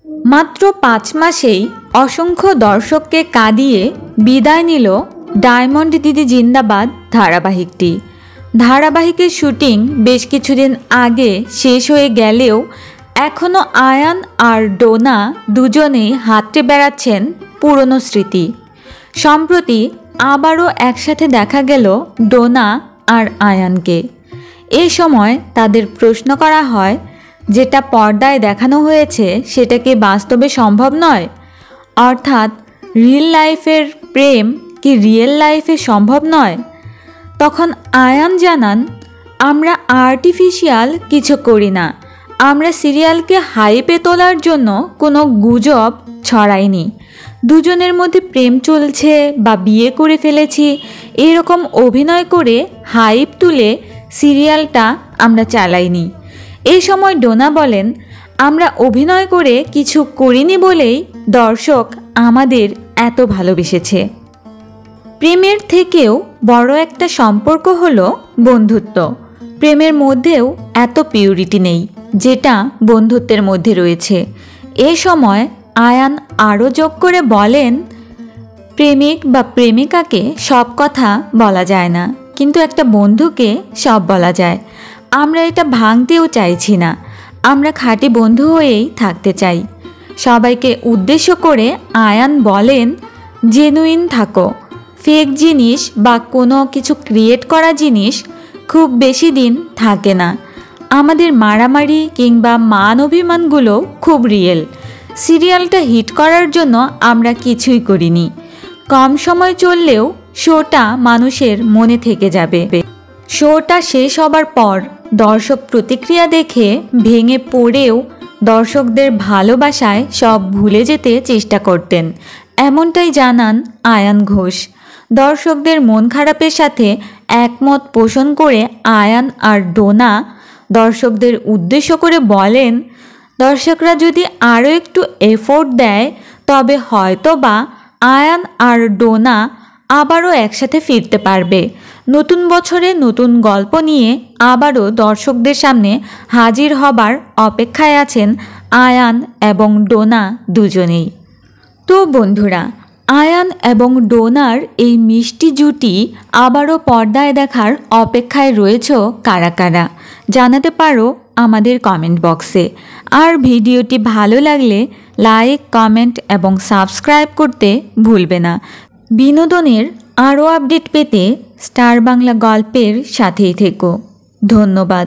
মাত্র 5 মাসেই অসংখ্য দর্শককে কাঁদিয়ে বিদায় নিল ডায়মন্ড দিদি জিন্দাবাদ ধারাবাহিকটি। ধারাবাহিকের শুটিং বেশ কিছুদিন আগে শেষ হয়ে গেলেও এখনও আয়ান আর ডোনা দুজনেই হাতড়ে বেড়াচ্ছেন পুরনো স্মৃতি। সম্প্রতি আবারও একসাথে দেখা গেল ডোনা আর আয়ানকে। এই সময় তাদের প্রশ্ন করা হয়, যেটা পর্দায় দেখানো হয়েছে সেটা কি বাস্তবে সম্ভব নয়? অর্থাৎ রিয়েল লাইফের প্রেম কি রিয়েল লাইফে সম্ভব নয়? তখন আয়ান জানান, আমরা আর্টিফিশিয়াল কিছু করি না, আমরা সিরিয়ালকে হাইপে তোলার জন্য কোনো গুজব ছড়াইনি। দুজনের মধ্যে প্রেম চলছে বা বিয়ে করে ফেলেছি এরকম অভিনয় করে হাইপ তুলে সিরিয়ালটা আমরা চালাইনি। এই সময় ডোনা বলেন, আমরা অভিনয় করে কিছু করিনি বলেই দর্শক আমাদের এত ভালোবেসেছে। প্রেমের থেকেও বড় একটা সম্পর্ক হলো বন্ধুত্ব। প্রেমের মধ্যেও এত পিউরিটি নেই যেটা বন্ধুত্বের মধ্যে রয়েছে। এ সময় আয়ান আরও যোগ করে বলেন, প্রেমিক বা প্রেমিকাকে সব কথা বলা যায় না, কিন্তু একটা বন্ধুকে সব বলা যায়। আমরা এটা ভাঙতেও চাইছি না, আমরা খাঁটি বন্ধু হয়েই থাকতে চাই। সবাইকে উদ্দেশ্য করে আয়ান বলেন, জেনুইন থাকো। ফেক জিনিস বা কোনো কিছু ক্রিয়েট করা জিনিস খুব বেশি দিন থাকে না। আমাদের মারামারি কিংবা মান অভিমানগুলো খুব রিয়েল। সিরিয়ালটা হিট করার জন্য আমরা কিছুই করিনি। কম সময় চললেও শোটা মানুষের মনে থেকে যাবে। শোটা শেষ হবার পর দর্শক প্রতিক্রিয়া দেখে ভেঙে পড়েও দর্শকদের ভালোবাসায় সব ভুলে যেতে চেষ্টা করতেন, এমনটাই জানান আয়ান ঘোষ। দর্শকদের মন খারাপের সাথে একমত পোষণ করে আয়ান আর ডোনা দর্শকদের উদ্দেশ্য করে বলেন, দর্শকরা যদি আরও একটু এফোর্ট দেয় তবে হয়তো বা আয়ান আর ডোনা আবারও একসাথে ফিরতে পারবে। নতুন বছরে নতুন গল্প নিয়ে আবারও দর্শকদের সামনে হাজির হবার অপেক্ষায় আছেন আয়ান এবং ডোনা দুজনেই। তো বন্ধুরা, আয়ান এবং ডোনার এই মিষ্টি জুটি আবারও পর্দায় দেখার অপেক্ষায় রয়েছে কারা কারা? জানাতে পারো আমাদের কমেন্ট বক্সে। আর ভিডিওটি ভালো লাগলে লাইক, কমেন্ট এবং সাবস্ক্রাইব করতে ভুলবে না। বিনোদনের আরও আপডেট পেতে স্টার বাংলা গল্পের সাথেই থেকো। ধন্যবাদ।